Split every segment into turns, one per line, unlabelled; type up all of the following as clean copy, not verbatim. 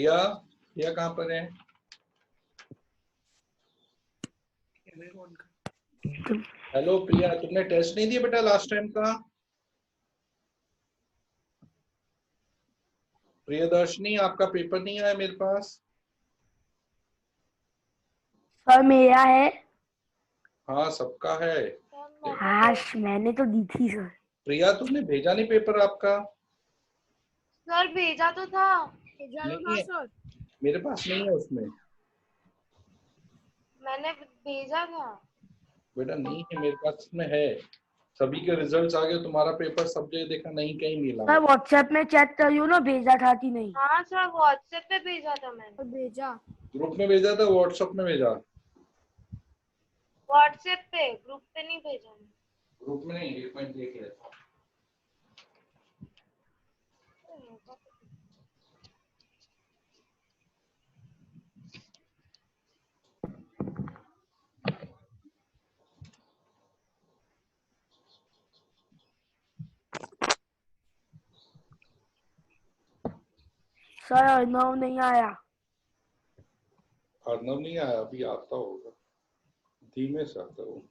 प्रिया, प्रिया कहाँ पर है? हेलो प्रिया, तुमने टेस्ट नहीं दिया बेटा लास्ट टाइम का? प्रियदर्शनी, आपका पेपर नहीं आया मेरे पास।
सर मेरा है।
हाँ, सबका है।
हाँ मैंने तो दी थी सर।
प्रिया, तुमने भेजा नहीं पेपर आपका?
सर भेजा तो था।
नहीं है, मेरे पास नहीं है उसमें।
मैंने भेजा था।
बेटा नहीं है मेरे पास, उसमें है। सभी के रिजल्ट्स आ गए, तुम्हारा पेपर सब जगह देखा, नहीं कहीं मिला।
सर व्हाट्सएप में चेक करियो ना, भेजा था कि नहीं।
हाँ सर व्हाट्सएप पे भेजा था मैंने।
भेजा।
ग्रुप में भेजा था, व्हाट्सएप में भेजा?
व्हाट्सएप पे, ग्रुप पे नहीं भेजा।
ग्रुप में नहीं, एक मिनट देख लेता हूँ।
सर अर्नव नहीं आया।
अर्नव नहीं आया, अभी आता होगा, धीमे से आता हो।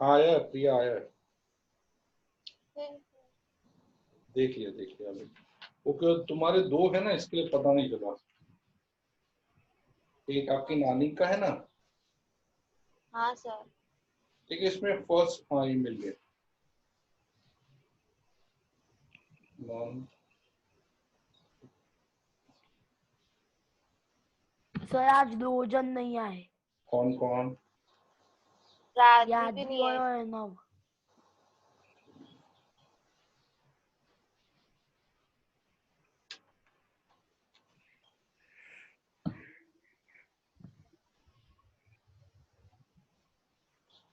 हाँ आया है, प्रिया आया है, देख लिया अभी। ओके, तुम्हारे दो है ना, इसके लिए पता नहीं चला। एक आपकी नानी का है ना?
हाँ सर।
ठीक है, इसमें फर्स्ट, हाँ ये मिल गया।
सर आज दो जन नहीं आए।
कौन कौन?
रात भी
यादवी
नहीं
और
है।
अर्नव।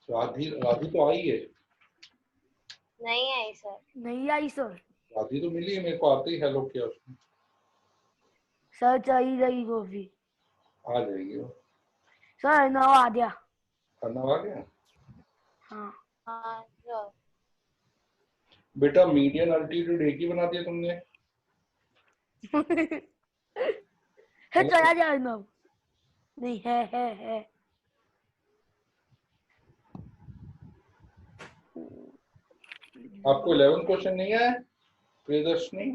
राधी, राधी तो आई है।
नहीं आई सर।
नहीं आई सर।
राधी तो मिली है मेरे को, आते ही हेलो किया उसने।
सर चली गई कॉफी।
आ जाएगी वो।
सर अर्नव आ गया।
अर्नव आ गया?
हाँ।
हाँ सर।
बेटा मीडियन अल्टीट्यूड एक ही बना दिया तुमने।
है चला जा अर्नव। नहीं है।
आपको 11 क्वेश्चन नहीं आया प्रियदर्शनी?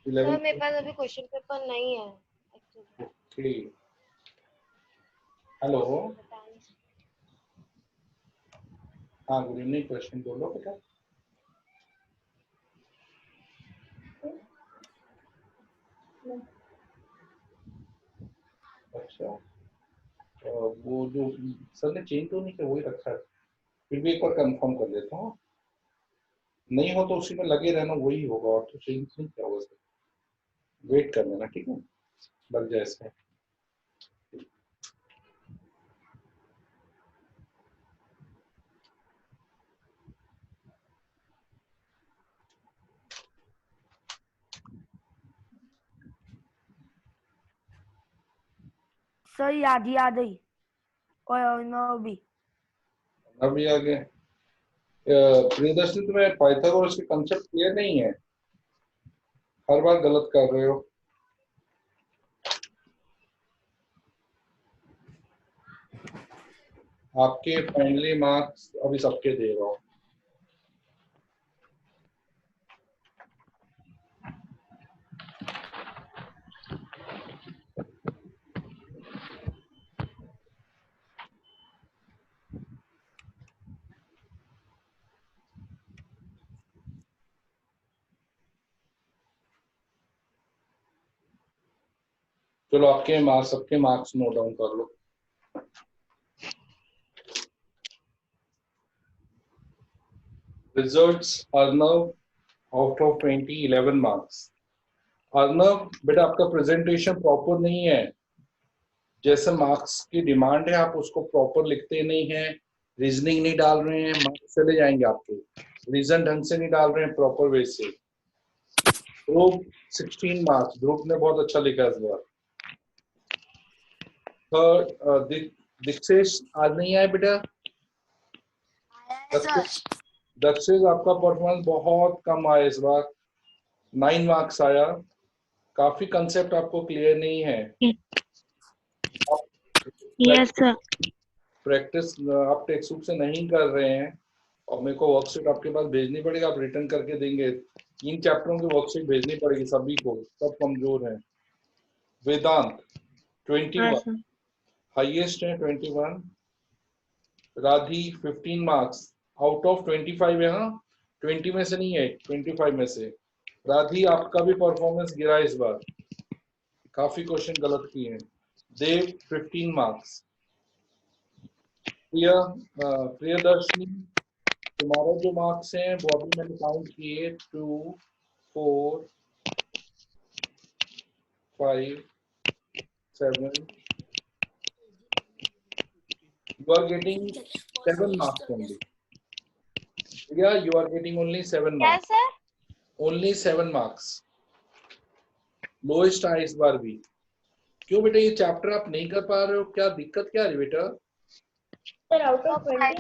सर मेरे पास अभी क्वेश्चन पेपर नहीं है एक्चुअली।
ठीक। हेलो। हाँ गुड इवनिंग, क्वेश्चन बोलो बेटा। अच्छा, वो जो सर ने चेंज तो नहीं किया, वही रखा है, फिर भी एक बार कंफर्म कर लेता हूँ। नहीं हो तो उसी में लगे रहना, वही होगा, और तो चेंज नहीं किया होगा सर। वेट कर लेना, ठीक है, लग जाए इसमें।
सर याद ही आ गई और अर्नव भी।
अभी आगे प्रियदर्शनी, तुम्हें पाइथागोरस के कंसेप्ट क्लियर नहीं है, हर बार गलत कर रहे हो। आपके फाइनली मार्क्स अभी सबके दे रहा हूँ। चलो आपके मार्क्स, सबके मार्क्स नोट डाउन कर लो। Results Arnav out of 20 11 marks. Arnav बेटा आपका प्रेजेंटेशन प्रॉपर नहीं है, जैसे मार्क्स की डिमांड है आप उसको प्रॉपर लिखते नहीं हैं, रीजनिंग नहीं डाल रहे हैं, मार्क्स चले जाएंगे आपके। रीजन ढंग से नहीं डाल रहे हैं प्रॉपर वे से। ध्रुव 16 मार्क्स, ध्रुव ने बहुत अच्छा लिखा इस बार। थर्ड दीक्षेश आज नहीं आए बेटा। दक्षेश आपका परफॉर्मेंस बहुत कम आया इस बार, 9 मार्क्स आया। काफी कंसेप्ट आपको क्लियर नहीं है।
Yes sir.
प्रैक्टिस आप टेक्स्ट बुक से नहीं कर रहे हैं और मेरे को वर्कशीट आपके पास भेजनी पड़ेगी, आप रिटर्न करके देंगे। 3 चैप्टरों की वर्कशीट भेजनी पड़ेगी सभी को, सब कमजोर हैं। वेदांत 21 हाईएस्ट है 21। राधी 15 मार्क्स आउट ऑफ 25 है, हाँ 20 में से नहीं है, 25 में से। राधी आपका भी परफॉर्मेंस गिरा इस बार, काफी क्वेश्चन गलत किए हैं। देव 15 मार्क्स। प्रियदर्शनी तुम्हारा जो मार्क्स हैं वो अभी मैंने काउंट किए 2 4 5 7, you are getting 7 marks only. Yeah, you are getting only 7
क्या
marks.
Sir?
Only 7 marks. Lowest है इस बार भी। क्यों बेटा ये चैप्टर आप नहीं कर पा रहे हो, क्या दिक्कत क्या है बेटा?
सर आउट ऑफ
25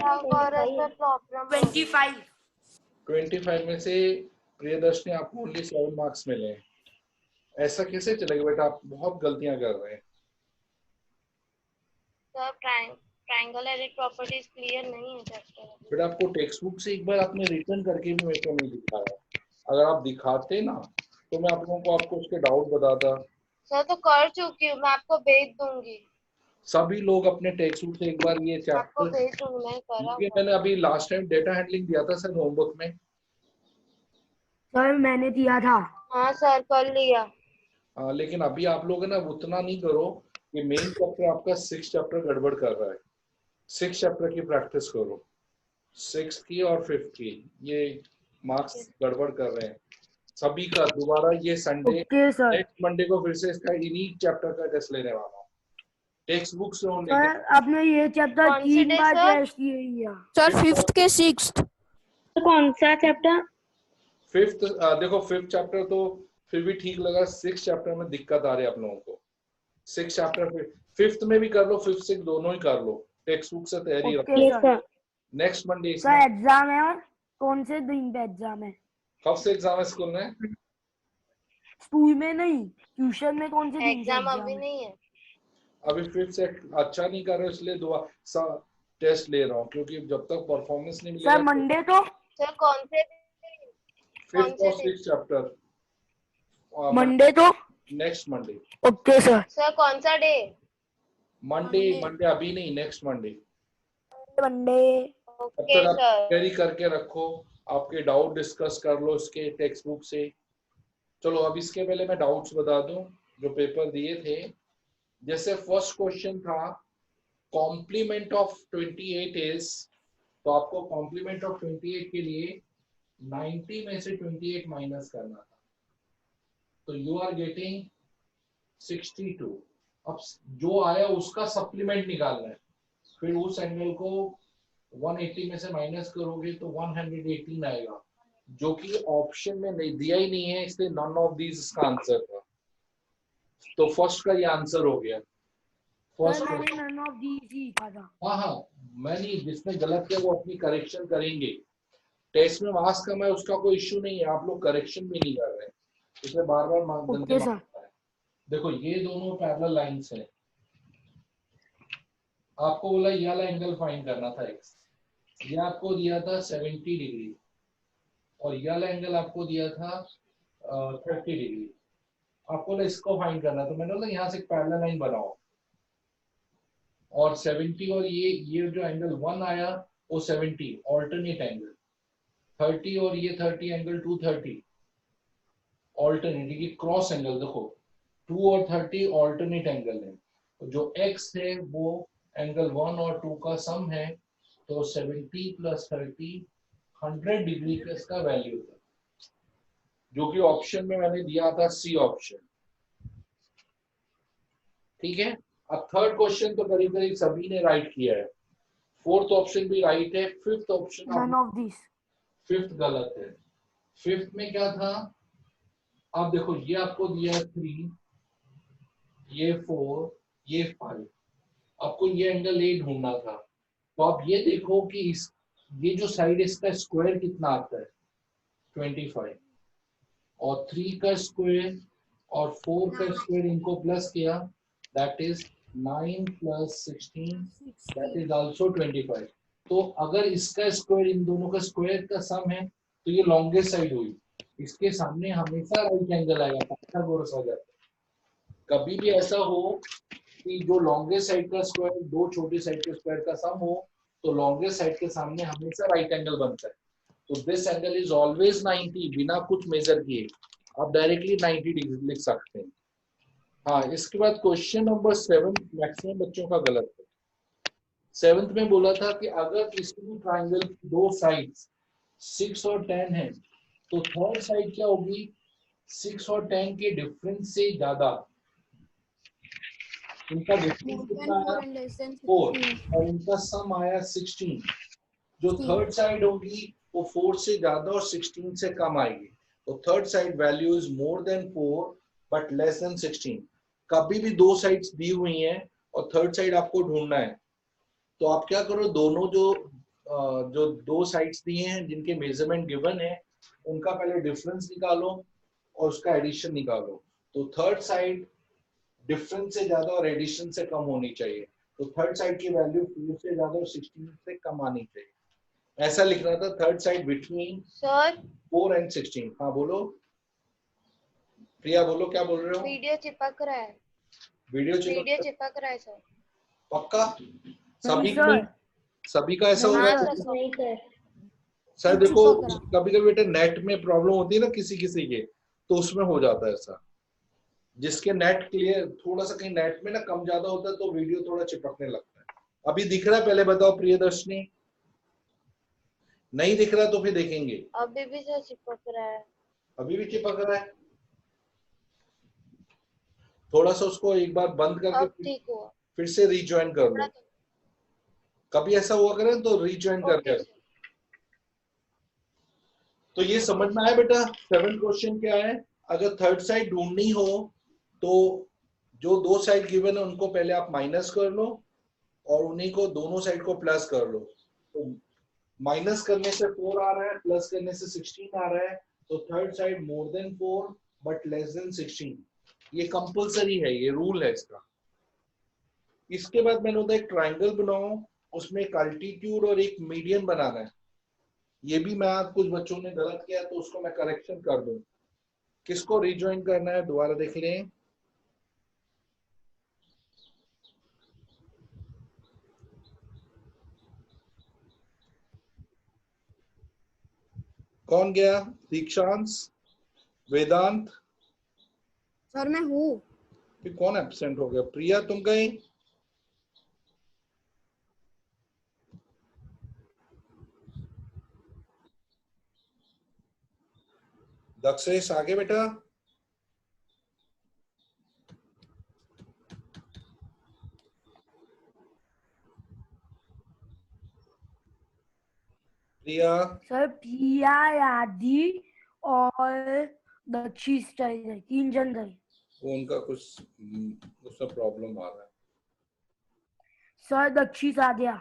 25 में से प्रियदर्शनी आपको ओनली 7 मार्क्स मिले हैं, ऐसा कैसे चलेगा बेटा? आप बहुत गलतियां कर रहे हैं।
सर ट्रायंगल एरिक प्रॉपर्टीज क्लियर नहीं है चैप्टर।
बेटा आपको टेक्स्ट बुक से एक बार आपने रिटर्न करके भी मेरे को नहीं दिखाया, अगर आप दिखाते ना तो मैं आप लोगों को आपको उसके डाउट बताता।
सर तो कर चुकी हूँ, मैं आपको भेज दूंगी।
सभी लोग अपने टेक्स्ट बुक से एक बार ये
आपको
चैप्टर,
भेज दूंगी, मैं करा
ये मैंने अभी लास्ट टाइम डेटा हैंडलिंग दिया था सर होमवर्क में।
सर मैंने दिया था।
हाँ सर कर लिया।
लेकिन अभी आप लोग है ना उतना नहीं करो कि मेन चैप्टर आपका 6 चैप्टर गड़बड़ कर रहा है। 6 चैप्टर की प्रैक्टिस करो, 6 की और 5 की, ये मार्क्स गड़बड़ कर रहे हैं सभी का। दोबारा ये Sunday
okay sir.
Next Monday को फिर से इसका इन्हीं चैप्टर का टेस्ट लेने वाला हूँ, टेक्स्ट बुक से ऑन लेके।
सर आपने ये चैप्टर
कौन सी
3
डे
बार
सर?
टेस्ट किया।
सर 5th के 6th
कौन सा चैप्टर?
5th देखो 5th चैप्टर तो फिर भी ठीक लगा, 6 चैप्टर में दिक्कत आ रही है आप लोगों को। 6 चैप्टर 5th में भी कर लो, 5th 6 दोनों ही कर लो, टेक्स्ट बुक से तैयारी रखो।
Okay sir.
Next Monday
sir exam है और कौन से दिन पे एग्जाम है?
कब से एग्जाम है स्कूल में?
स्कूल में नहीं, ट्यूशन में कौन से दिन पे
एग्जाम अभी नहीं है।
अभी 5th से अच्छा नहीं कर रहे हो इसलिए दुआ टेस्ट ले रहा हूँ, क्योंकि जब तक परफॉर्मेंस नहीं मिलेगा।
सर मंडे तो
सर कौन से
5th और 6th चैप्टर
मंडे तो
next Monday.
Okay sir.
Sir कौन सा डे?
मंडे अभी नहीं, नेक्स्ट मंडे।
मंडे
तब
ओके
तक आप
सर।
तैयारी करके रखो, आपके डाउट डिस्कस कर लो इसके टेक्स्ट बुक से। चलो अब इसके पहले मैं डाउट्स बता दूं जो पेपर दिए थे। जैसे फर्स्ट क्वेश्चन था कॉम्प्लीमेंट ऑफ 28 इज, तो आपको कॉम्प्लीमेंट ऑफ 28 के लिए 90 में से 28 माइनस करना था, तो यू आर गेटिंग 62। अब जो आया उसका सप्लीमेंट निकालना है, फिर उस एंगल को 180 में से माइनस करोगे तो 118 आएगा, जो कि ऑप्शन में नहीं दिया ही नहीं है, इसलिए नॉन ऑफ दीज इसका आंसर था। तो फर्स्ट का ये आंसर हो गया।
सर मैंने नन ऑफ दीज ही लिखा था।
हाँ मैंने जिसने गलत किया वो अपनी करेक्शन करेंगे। टेस्ट में मार्क्स कम है उसका कोई इश्यू नहीं है, आप लोग करेक्शन भी नहीं कर रहे, इसलिए बार बार
ओके सर।
देखो ये दोनों पैरेलल लाइंस हैं, आपको बोला ये वाला एंगल फाइंड करना था एक्स, ये आपको दिया था 70 डिग्री और ये वाला एंगल आपको दिया था 30 डिग्री, आपको बोला इसको फाइंड करना, तो मैंने बोला यहाँ से एक पैरेलल लाइन बनाओ और 70 और ये जो एंगल 1 आया वो 70 ऑल्टरनेट एंगल, 30 और ये 30 एंगल 230 ऑल्टरनेट, ये क्रॉस एंगल देखो 2 और 30 ऑल्टरनेट एंगल है, तो जो x है वो एंगल 1 और 2 का सम है, तो 70 + 30 100 डिग्री का इसका वैल्यू था, जो कि ऑप्शन में मैंने दिया था सी ऑप्शन। ठीक है, अब थर्ड क्वेश्चन तो करीब करीब सभी ने राइट किया है, फोर्थ ऑप्शन भी राइट है, fifth option
None of these.
Fifth गलत है। फिफ्थ में क्या था, आप देखो ये आपको दिया है 3, ये 4, ये 5, आपको ये एंगल ए ढूंढना था। तो आप ये देखो कि इस ये जो साइड इसका स्क्वायर कितना आता है 25, और 3 का स्क्वायर और 4 का स्क्वायर इनको प्लस किया, that is 9 + 16, that is also 25। तो अगर इसका स्क्वायर इन दोनों का स्क्वायर का सम है तो ये लॉन्गेस्ट साइड हुई, इसके सामने हमेशा राइट एंगल आएगा, पाइथागोरस आ जाता है। कभी भी ऐसा हो कि जो लॉन्गेस्ट साइड का स्क्वायर दो छोटी साइड के स्क्वायर का सम हो, तो लॉन्गेस्ट साइड के सामने हमेशा राइट एंगल बनता है। तो दिस एंगल इज ऑलवेज 90 बिना कुछ मेजर किए, आप डायरेक्टली 90 डिग्री लिख सकते हैं। हाँ, इसके बाद क्वेश्चन नंबर 7 मैक्सिमम बच्चों का गलत है। 7th में बोला था कि अगर किसी भी ट्राइंगल की दो साइड्स 6 और 10 है, तो थर्ड साइड क्या होगी, 6 और 10 के डिफरेंस से ज्यादा। इनका डिफरेंस कितना आया 4, और इनका सम आया 16। जो थर्ड साइड होगी वो 4 से ज्यादा और 16 से कम आएगी। तो third side value is more than 4 but less than 16। कभी भी दो साइड्स दी हुई हैं और थर्ड साइड आपको ढूंढना है, तो आप क्या करो, दोनों जो दो साइड्स दिए हैं जिनके मेजरमेंट गिवन है, उनका पहले डिफरेंस निकालो और उसका एडिशन निकालो। तो थर्ड साइड डिफरेंस से ज्यादा और एडिशन से कम होनी चाहिए। तो थर्ड साइड की वैल्यू 4 से ज्यादा और 16 से कम आनी चाहिए, ऐसा लिखना था। Third side between
sir
4 and 16। हाँ बोलो प्रिया, बोलो क्या बोल रहे हो।
वीडियो चिपक रहा है,
वीडियो
वीडियो चिपक रहा है सर।
पक्का
नहीं
सभी
सर,
सभी का ऐसा
नहीं
होगा।
हाँ
सर,
सर नहीं सर।
सर देखो,
चिपक रहा।
कभी कभी बेटे नेट में प्रॉब्लम होती है ना किसी किसी के, तो उसमें हो जाता है ऐसा। जिसके नेट क्लियर थोड़ा सा कहीं नेट में ना कम ज्यादा होता है तो वीडियो थोड़ा चिपकने लगता है। अभी दिख रहा है, पहले बताओ प्रियदर्शनी। नहीं दिख रहा तो फिर देखेंगे।
अभी भी सर चिपक रहा है।
अभी भी चिपक रहा है, थोड़ा सा उसको एक बार बंद
अब
करके
ठीक हुआ
फिर से रिज्वाइन कर लो। कभी ऐसा हुआ करे तो रिज्वाइन करके।
Okay sir.
तो ये समझ में आया बेटा। 7th क्वेश्चन क्या है, अगर थर्ड साइड ढूंढनी हो तो जो दो साइड गिवन है उनको पहले आप माइनस कर लो और उन्हीं को दोनों साइड को प्लस कर लो। तो माइनस करने से 4 आ रहा है, प्लस करने से 16 आ रहा है, तो third side more than 4 but less than 16। ये कंपलसरी है, ये रूल है इसका। इसके बाद मैंने बोला एक ट्राइंगल बनाओ, उसमें एक अल्टीट्यूड और एक मीडियन बनाना है। ये भी मैं आज कुछ बच्चों ने गलत किया तो उसको मैं करेक्शन कर दूं। किसको रिज्वाइन करना है दोबारा देख लें। कौन गया, दीक्षांश, वेदांत,
सर मैं हूँ।
फिर कौन एब्सेंट हो गया, प्रिया तुम गई। दक्षेश आगे बेटा। प्रिया,
सर प्रिया, आदि और दक्षिश चाहिए, 3 जन चाहिए।
वो उनका कुछ उसमें प्रॉब्लम आ रहा है।
सर दक्षिश आ गया,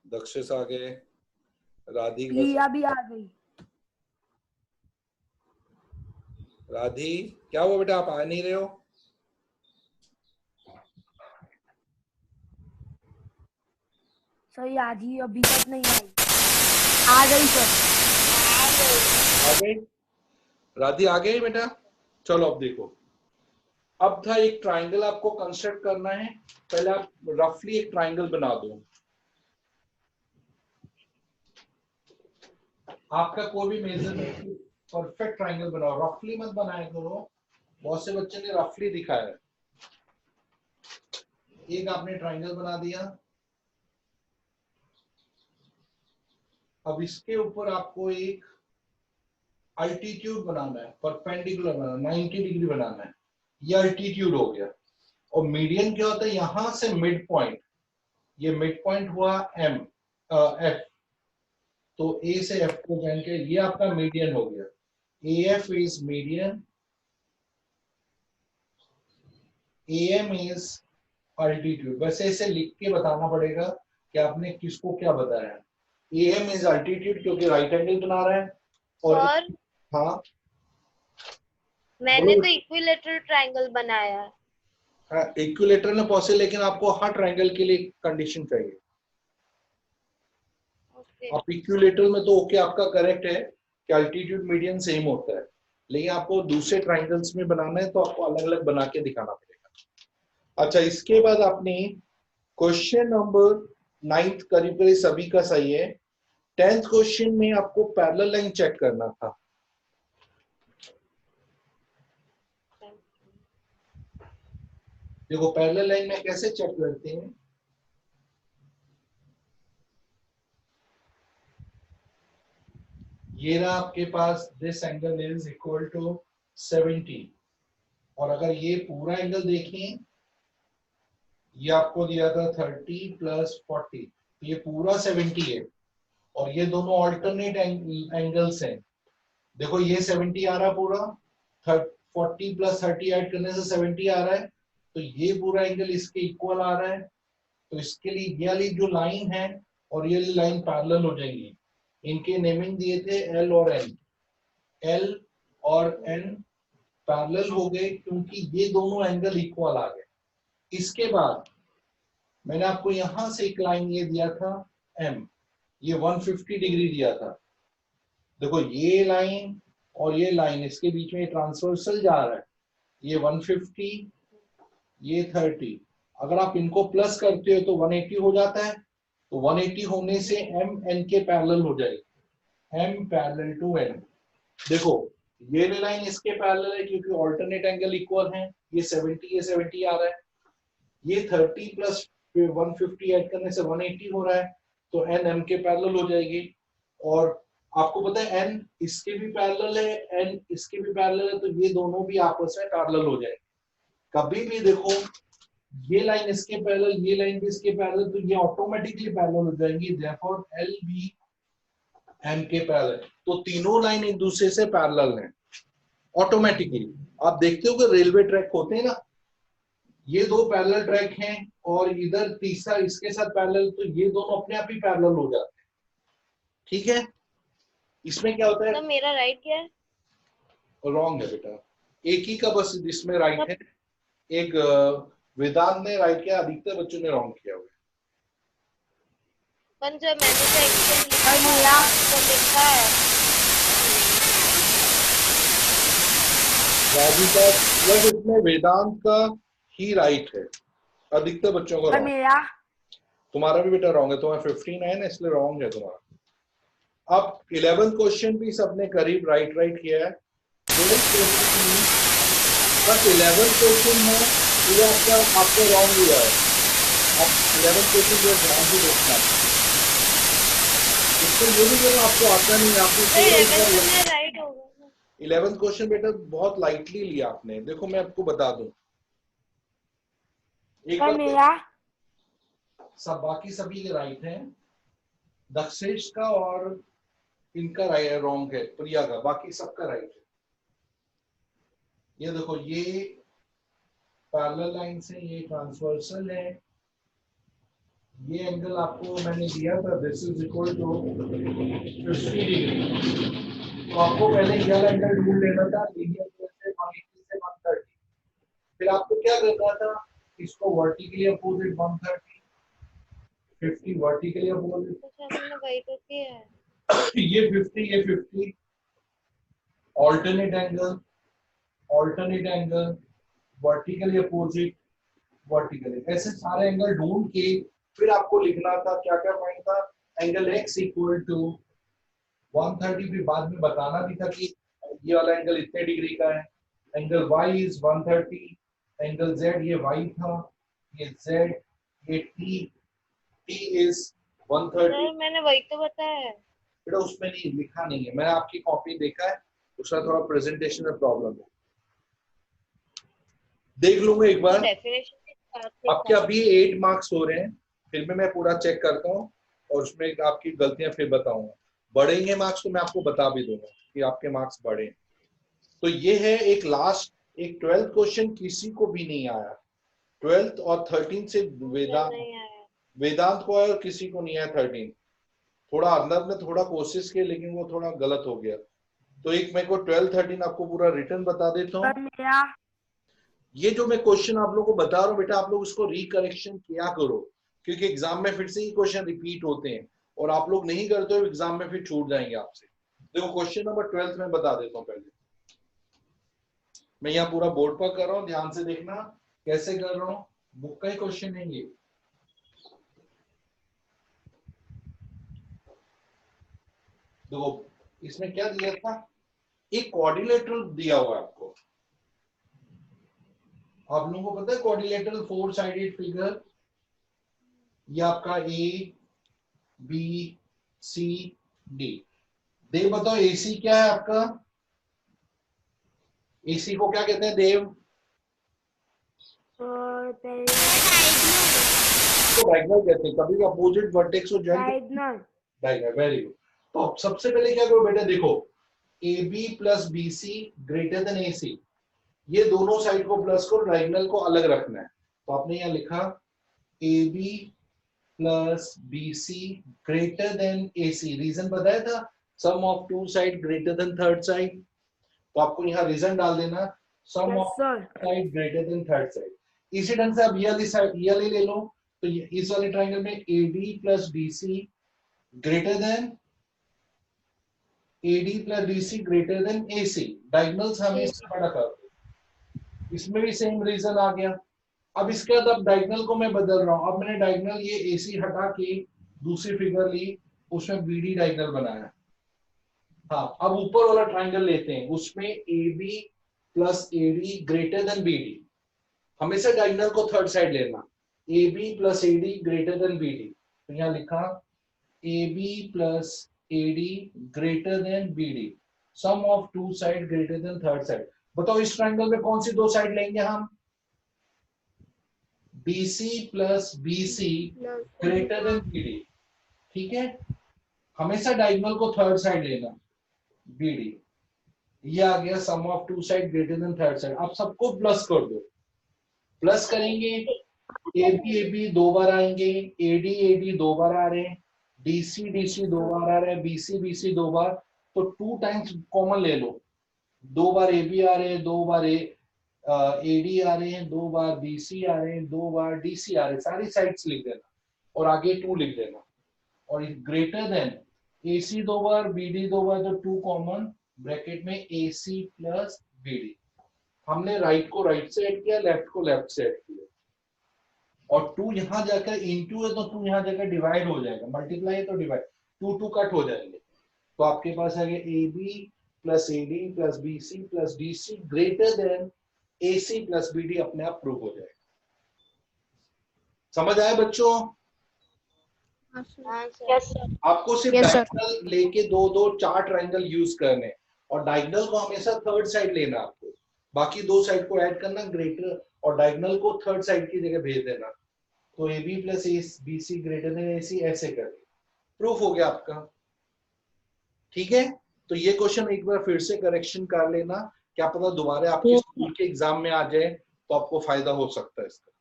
दक्षेश आ गए, राधी
प्रिया भी आ गई।
राधी क्या हुआ बेटा, आप आ नहीं रहे हो।
सर आदि अभी तक नहीं आई, आ गई सर।
आ गए, राधी आ गई बेटा। चलो अब देखो, अब था एक ट्राइंगल आपको कंस्ट्रक्ट करना है। पहले आप रफली एक ट्राइंगल बना दो। आपका कोई भी मेजरमेंट परफेक्ट ट्राइंगल बनाओ, रफली मत बनाया करो। बहुत से बच्चे ने रफली दिखाया है। एक आपने ट्राइंगल बना दिया, अब इसके ऊपर आपको एक अल्टीट्यूड बनाना है, परपेंडिकुलर बनाना, 90 डिग्री बनाना है। ये अल्टीट्यूड हो गया। और मीडियन क्या होता है, यहां से मिड पॉइंट, ये मिड पॉइंट हुआ एम एफ, तो ए से एफ को जान के ये आपका मीडियन हो गया। A F is median, A M is altitude. वैसे इसे लिख के बताना पड़ेगा कि आपने किसको क्या बताया। ए एम इज अल्टीट्यूड क्योंकि राइट एंगल बना रहा है। और
सर
हाँ
मैंने तो इक्विलेटरल ट्रायंगल बनाया है।
इक्विलेटरल में पॉसिबल, लेकिन आपको हर ट्रायंगल के लिए कंडीशन चाहिए।
ओके
आप इक्विलेटरल में तो ओके आपका करेक्ट है कि अल्टीट्यूड मीडियन सेम होता है, लेकिन आपको दूसरे ट्रायंगल्स में बनाना है तो आपको अलग अलग बना के दिखाना पड़ेगा। अच्छा, इसके बाद आपने क्वेश्चन नंबर 9 करीब करीब सभी का सही है। 10th क्वेश्चन में आपको पैरेलल लाइन चेक करना था। देखो पैरेलल लाइन में कैसे चेक करते हैं, ये रहा आपके पास, this angle is equal to 70, और अगर ये पूरा एंगल देखें, ये आपको दिया था 30 + 40, ये पूरा 70 है, और ये दोनों ऑल्टरनेट एंगल्स हैं। देखो ये 70 आ रहा पूरा, 40 + 30 ऐड करने से 70 आ रहा है, तो ये पूरा एंगल इसके इक्वल आ रहा है। तो इसके लिए ये वाली जो लाइन है और ये लाइन पैरेलल हो जाएंगी। इनके नेमिंग दिए थे एल और एन, एल और एन पैरेलल हो गए क्योंकि ये दोनों एंगल इक्वल आ गए। इसके बाद मैंने आपको यहां से एक लाइन ये दिया था एम, ये 150 डिग्री दिया था। देखो ये लाइन और ये लाइन, इसके बीच में ट्रांसवर्सल जा रहा है, ये 150, ये 30। अगर आप इनको प्लस करते हो तो 180 हो जाता है, तो 180 होने से एम एन के पैरेलल हो जाएगी, एम पैरेलल टू एन। देखो ये लाइन इसके पैरेलल है क्योंकि ऑल्टरनेट एंगल इक्वल है, ये 70 ये 70 आ रहा है, ये 30 + 150 ऐड करने से 180 हो रहा है, तो एन एम के पैरेलल हो जाएगी। और आपको पता है एन इसके भी पैरेलल है, एन इसके भी पैरेलल है, तो ये दोनों भी आपस में पैरेलल हो जाएंगे। कभी भी देखो ये लाइन इसके पैरेलल, ये लाइन भी इसके पैरेलल, तो ये ऑटोमेटिकली पैरेलल हो जाएंगी, देयरफॉर एल भी एम के पैरेलल। तो तीनों लाइन एक दूसरे से पैरेलल हैं ऑटोमेटिकली। आप देखते हो कि रेलवे ट्रैक होते हैं ना, ये दो पैरेलल ट्रैक हैं और इधर तीसरा इसके साथ पैरेलल, तो ये दोनों अपने आप ही पैरेलल हो जाते हैं। ठीक है, इसमें क्या होता है,
तो मेरा राइट क्या है?
रॉन्ग है बेटा, एक ही का बस इसमें राइट है, एक वेदांत ने राइट किया, अधिकतर बच्चों ने रॉन्ग किया हुआ है।
पर जो मैंने जो एक्शन तो लिखा है
राजू का बस इसमें वेदांत का ही राइट है, अधिकतर बच्चों का
और
रॉन्ग।
मेरा
तुम्हारा भी बेटा रॉन्ग है, तुम्हारा 15 है ना, इसलिए रॉन्ग है तुम्हारा। अब 11th क्वेश्चन भी सबने करीब राइट किया है। 12th क्वेश्चन में बस 11th क्वेश्चन है, ये आपका रॉन्ग हुआ है। अब 11th क्वेश्चन जो ध्यान से देखना, इसको ये भी बोलो आपको आता नहीं, आपको
राइट होगा।
11th क्वेश्चन बेटा बहुत लाइटली लिया आपने। देखो मैं आपको बता दूं, एक
और
बार
मेरा
सब बाकी सभी के राइट हैं, दक्षेश का और इनका राइट रॉन्ग है, प्रिया का, बाकी सबका राइट है। ये देखो ये पैरेलल लाइन से ये ट्रांसवर्सल है, ये एंगल आपको मैंने दिया था, this is equal to 50 degree. तो आपको पहले ये एंगल ढूंढ लेना था, लीनियर से 180 से 130। फिर आपको क्या करना था, इसको वर्टिकली अपोजिट 130, 50 वर्टिकली अपोजिट,
हमने वही तो किया है।
ये 50 ये 50, alternate angle vertically opposite vertically, ऐसे सारे एंगल ढूंढ के फिर आपको लिखना था क्या क्या फाइंड था, एंगल x इक्वल टू 130, फिर बाद में बताना भी था कि ये वाला एंगल इतने डिग्री का है, angle y is 130, angle z ये y था, ये z, ये t इज 130।
मैंने वही तो बताया है।
बेटा उसमें नहीं लिखा नहीं है, मैंने आपकी कॉपी देखा है, उसका थोड़ा प्रेजेंटेशन में प्रॉब्लम है, देख लूंगा एक बार।
डेफिनेशन के साथ में
आपके अभी 8 मार्क्स हो रहे हैं, फिर भी मैं पूरा चेक करता हूँ और उसमें आपकी गलतियां फिर बताऊंगा। बढ़ेंगे मार्क्स तो मैं आपको बता भी दूंगा कि आपके मार्क्स बढ़े। तो ये है एक लास्ट, एक 12th क्वेश्चन किसी को भी नहीं आया, 12th और 13 से
नहीं आया।
वेदांत को आया और किसी को नहीं आया 13। थोड़ा अंदर में थोड़ा कोशिश की लेकिन वो थोड़ा गलत हो गया। तो एक मेरे को 12 13 आपको पूरा रिटर्न बता देता हूँ।
सर मेरा
ये जो मैं क्वेश्चन आप लोगों को बता रहा हूँ बेटा, आप लोग उसको रिकरेक्शन किया करो, क्योंकि एग्जाम में फिर से ही क्वेश्चन रिपीट होते हैं और आप लोग नहीं करते हो एग्जाम में फिर छूट जाएंगे आपसे। देखो क्वेश्चन नंबर 12 में बता देता हूँ। पहले मैं यहाँ पूरा बोर्ड पर कर रहा हूँ, ध्यान से देखना कैसे कर रहा हूँ, बुक का ही क्वेश्चन है ये। देखो इसमें क्या दिया था, एक क्वाड्रिलेटरल दिया हुआ है आपको। आप लोगों को पता है क्वाड्रिलेटरल 4 साइडेड फिगर, ये आपका ए बी सी डी। देव बताओ एसी क्या है आपका, एसी को क्या कहते हैं देव?
पहले
तो डायगोनल कहते हैं, कभी भी अपोजिट वर्टेक्स को join
diagonal
diagonal. Very good. तो सबसे पहले क्या करो बेटा, देखो A B plus B C greater than A C, ये दोनों साइड को प्लस करो, डायगोनल को अलग रखना है। तो आपने यहाँ लिखा A B plus B C greater than A C, reason बताया था, sum of two side greater than third side. तो आपको यहाँ रीजन डाल देना, sum
yes
of
sir
side greater than third side. इसी ढंग से आप ये वाली साइड ये वाली ले लो, तो इस वाले ट्रायंगल में A D plus D C greater than AD plus DC greater than AC, diagonals हमेशा बड़ा कर दो। इसमें भी सेम रीजन आ गया। अब इसके बाद अब डायगोनल को मैं बदल रहा हूं, अब मैंने डायगोनल ये AC हटा के दूसरी फिगर ली, उसमें BD डायगोनल बनाया। हाँ अब ऊपर वाला ट्रायंगल लेते हैं, उसमें AB plus AD greater than BD, हमेशा डायगोनल को थर्ड साइड लेना, AB plus AD greater than BD। तो यहाँ लिखा AB plus AD greater than BD, sum of two side greater than third side. बताओ इस ट्रायंगल में कौन सी दो साइड लेंगे हम? BC plus BC greater than BD, ठीक है, हमेशा डायगोनल को थर्ड साइड लेना BD। ये आ गया sum of two side greater than third side. अब सबको प्लस कर दो, प्लस करेंगे AB दो बार आएंगे, AD दो बार आ रहे हैं, DC दो बार आ रहे हैं, BC दो बार, तो 2 टाइम्स कॉमन ले लो, 2 बार AB आ रहे हैं, 2 बार AD आ रहे हैं, 2 बार BC आ रहे हैं, 2 बार DC आ रहे हैं, सारी साइड्स लिख देना और आगे 2 लिख देना, और ग्रेटर देन AC दो बार BD दो बार, तो 2 कॉमन ब्रैकेट में AC प्लस BD। हमने राइट को राइट से ऐड किया, लेफ्ट को लेफ्ट से ऐड किया, और 2 यहां जाकर इनटू है तो 2 यहां जाकर डिवाइड हो जाएगा, मल्टीप्लाई है तो डिवाइड, 2 कट हो जाएंगे। तो आपके पास है AB plus AD plus BC plus DC greater than AC plus BD, अपने आप प्रूव हो जाएगा। समझ आया बच्चों?
हाँ सर।
आपको सिर्फ डायगोनल लेके दो 4 ट्रायंगल यूज करने, और डायगोनल को हमेशा थर्ड साइड लेना आपको, बाकी 2 साइड को ऐड करना ग्रेटर, और डायगोनल को थर्ड साइड की जगह भेज देना। तो AB plus BC greater than AC, ऐसे करके प्रूफ हो गया आपका। ठीक है, तो ये क्वेश्चन एक बार फिर से करेक्शन कर लेना, क्या पता दोबारा आपके स्कूल के एग्जाम में आ जाए तो आपको फायदा हो सकता है इसका।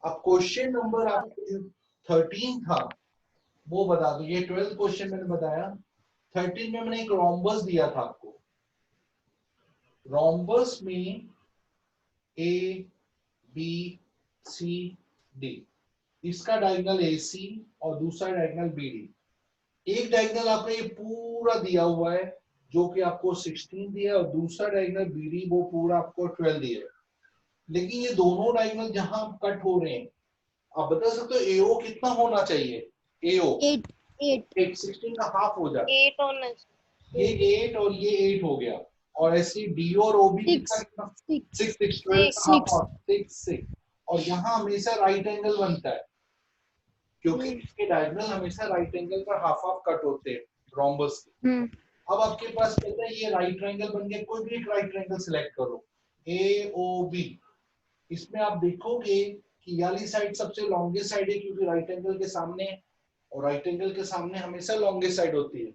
अब क्वेश्चन नंबर आपको जो 13 था वो बता दो। ये 12th क्वेश्चन मैंने बताया, 13 में मैंने एक रोम्बस दिया था आपको। रोम्बस में A B C D, इसका डायगोनल AC और दूसरा डायगोनल BD। एक डायगोनल आपने ये पूरा दिया हुआ है जो कि आपको 16 दिया, और दूसरा डायगोनल BD वो पूरा आपको 12 दिया है। लेकिन ये दोनों डायगोनल जहां कट हो रहे हैं, आप बता सकते हो AO कितना होना चाहिए? AO 8 16 का हाफ हो जाता है,
8 होना
ये 8 और ये 8 हो गया, और ऐसे D और OB कितना 6 और यहाँ हमेशा राइट एंगल बनता है, क्योंकि इसके डायगोनल हमेशा राइट एंगल का हाफ कट होते हैं, रोम्बस की। अब आपके पास कहता है ये राइट ट्रायंगल बन गया, कोई भी एक राइट ट्रायंगल सिलेक्ट करो AOB। इसमें आप देखोगे कि ये वाली साइड सबसे लॉन्गेस्ट साइड है क्योंकि राइट एंगल के सामने, और राइट एंगल के सामने हमेशा लॉन्गेस्ट साइड होती है।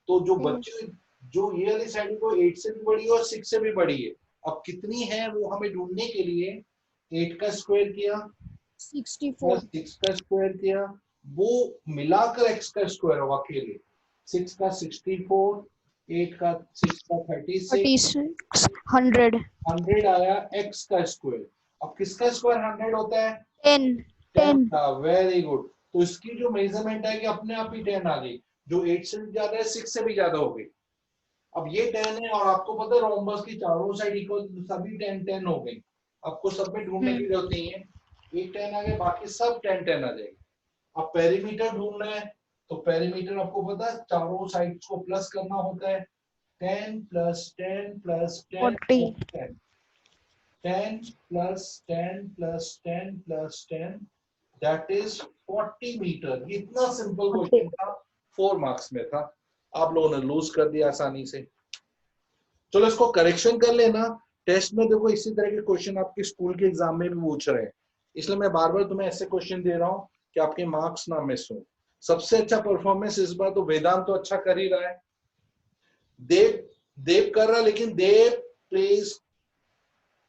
तो जो बच्चे जो ये वाली साइड है वो 8 से भी बड़ी है और 6 से भी बड़ी है। अब कितनी है वो हमें ढूंढने के लिए 8 का स्क्वायर किया
64
6 का स्क्वायर किया, वो मिलाकर x का स्क्वायर होगा अकेले। 6 का 64, 8 का 6 का 36,
100
100 आया x का स्क्वायर। अब किसका स्क्वायर 100 होता है?
10
का। Very good. तो इसकी जो मेजरमेंट है कि अपने आप ही 10 आ गई, जो 8 से भी ज्यादा है 6 से भी ज्यादा हो गई। अब ये 10 है और आपको पता है रोम्बस की चारों साइड इक्वल, सभी 10 10 हो गई। आपको सब में ढूंढने की जरूरत नहीं है, एक 10 आ गए बाकी सब 10 10 आ जाएगी। अब पेरीमीटर ढूंढना है तो पेरीमीटर आपको पता है चारों साइड्स को प्लस करना होता है। 10 plus 10 plus 10
40
10 10 plus 10 plus 10 plus 10 that is 40 meter. इतना सिंपल क्वेश्चन था, 4 मार्क्स में था, आप लोगों ने लूज कर दिया आसानी से। चलो इसको करेक्शन कर लेना। टेस्ट में देखो इसी तरह के क्वेश्चन आपके स्कूल के एग्जाम में भी पूछ रहे हैं, इसलिए मैं बार बार तुम्हें ऐसे क्वेश्चन दे रहा हूँ कि आपके मार्क्स ना मिस हो। सबसे अच्छा परफॉर्मेंस इस बार तो वेदांत तो अच्छा कर ही रहा है, देव कर रहा है, लेकिन देव प्लीज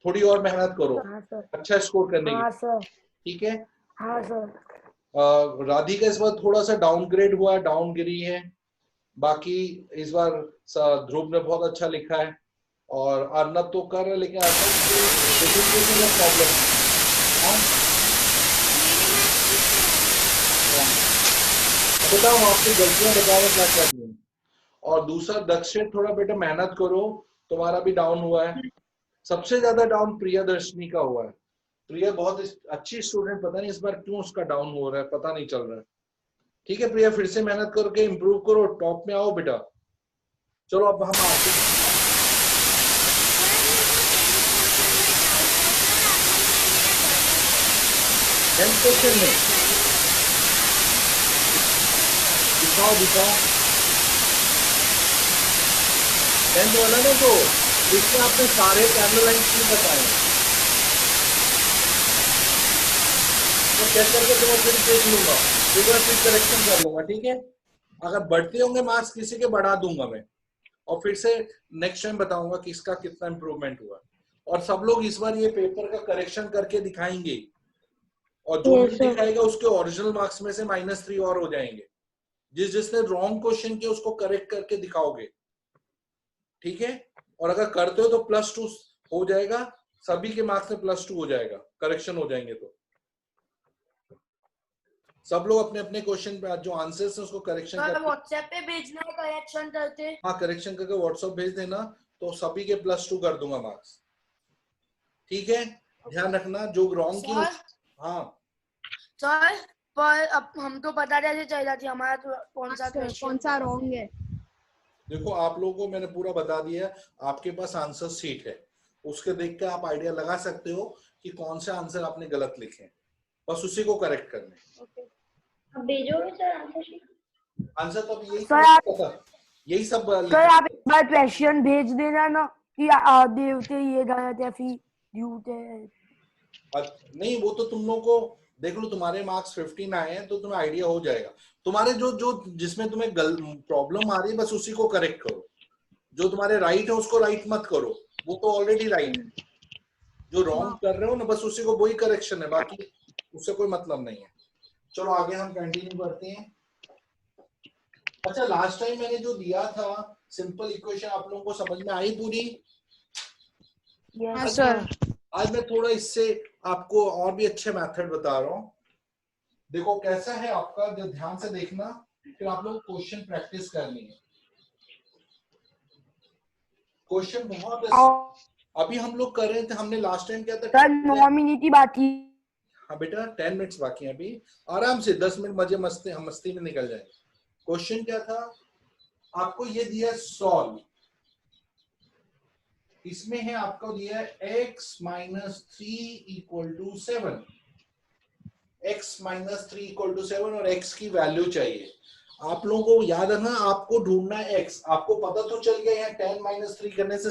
थोड़ी और मेहनत करो
हाँ सर।
अच्छा स्कोर करने
हाँ
की,
सर।
ठीक है।
हाँ सर।
राधिका इस बार थोड़ा सा डाउनग्रेड हुआ है, डाउन गिरी है। बाकी इस बार ध्रुव ने बहुत अच्छा लिखा है और अर्नब तो कर रहा है, लेकिन अर्नब में प्रॉब्लम बताओ आपकी गलतियां बताओ क्या क्या की। और दूसरा दक्षिण थोड़ा बेटा मेहनत करो, तुम्हारा भी डाउन हुआ है। सबसे ज्यादा डाउन प्रियदर्शनी का हुआ है। प्रिया बहुत अच्छी स्टूडेंट, पता नहीं इस बार क्यों उसका डाउन हो रहा है, पता नहीं चल रहा है। ठीक है प्रिया, फिर से मेहनत करके इम्प्रूव करो, टॉप में आओ बेटा। चलो अब हम आते हैं क्वेश्चन में। दिखाओ दिखाओ 10th वाला ना, तो इसमें आपने सारे कैमरालाइंस नहीं बताए, तो चेक करके तो मैं फिर देख लूंगा, फिर करेक्शन कर लूंगा, ठीक है। अगर बढ़ते होंगे मार्क्स किसी के बढ़ा दूंगा मैं, और फिर से नेक्स्ट टाइम बताऊंगा कि इसका कितना इंप्रूवमेंट हुआ। और सब लोग इस बार ये पेपर का करेक्शन करके दिखाएंगे, और जो भी दिखाएगा उसके ओरिजिनल मार्क्स में से -3 और हो जाएंगे। जिसने रॉन्ग क्वेश्चन किया उसको करेक्ट करके दिखाओगे, ठीक है। और अगर करते हो तो +2 हो जाएगा, सभी के मार्क्स में +2 हो जाएगा, करेक्शन हो जाएंगे। तो सब लोग अपने अपने क्वेश्चन पे जो आंसर्स है उसको करेक्शन करके
व्हाट्सएप पे भेजना है करेक्शन करके।
हाँ करेक्शन करके व्हाट्सएप भेज देना, तो सभी के +2 कर दूंगा मार्क्स, ठीक है। ध्यान रखना जो रॉन्ग की। हाँ
सर पर अब हम तो बता देते चल जाती हमारा तो कौन सा
रॉन्ग है।
देखो आप लोगों को मैंने पूरा बता दिया, आपके पास आंसर शीट है, उसके देख के आप आइडिया लगा सकते हो कि कौन से आंसर आपने गलत लिखे हैं, बस उसी को करेक्ट करना है।
अब भेजोगे सर आंसर शीट?
आंसर तो अब यही सब
सर आप एक बार क्वेश्चन भेज देना ना कि देवते ये गलत है फिर देवते
नहीं, वो तो तुम लोगों को देख लो, तुम्हारे मार्क्स 15 आए हैं तो तुम्हें आइडिया हो जाएगा। तुम्हारे जो जो जिसमें तुम्हें प्रॉब्लम आ रही है बस उसी को करेक्ट करो, जो तुम्हारे राइट है उसको राइट मत करो, वो तो ऑलरेडी राइट है। जो रॉन्ग कर रहे हो ना बस उसी को, वही करेक्शन है, बाकी उससे कोई मतलब नहीं है। चलो आगे हम कंटिन्यू करते हैं। अच्छा लास्ट टाइम मैंने जो दिया था सिंपल इक्वेशन, आप लोगों को समझ में आई पूरी?
Yes sir.
आज मैं थोड़ा इससे आपको और भी अच्छे मेथड बता रहा हूँ। देखो कैसा है आपका, जो ध्यान से देखना, फिर आप लोग क्वेश्चन प्रैक्टिस करनी है। क्वेश्चन बहुत अभी हम लोग कर रहे थे, हमने लास्ट टाइम क्या था
सर 9 मिनट की बाकी।
हाँ बेटा 10 मिनट्स बाकी हैं अभी, आराम से 10 मिनट मजे मस्ती में निकल जाएंगे। क्वेश्चन क्या था आपको, ये दिया सॉल्व, इसमें है आपको दिया x - 3 = 7, x - 3 = 7 और x की वैल्यू चाहिए। आप लोगों को याद रखना, आपको ढूंढना है x, आपको पता तो चल गया यहाँ 10 - 3 करने से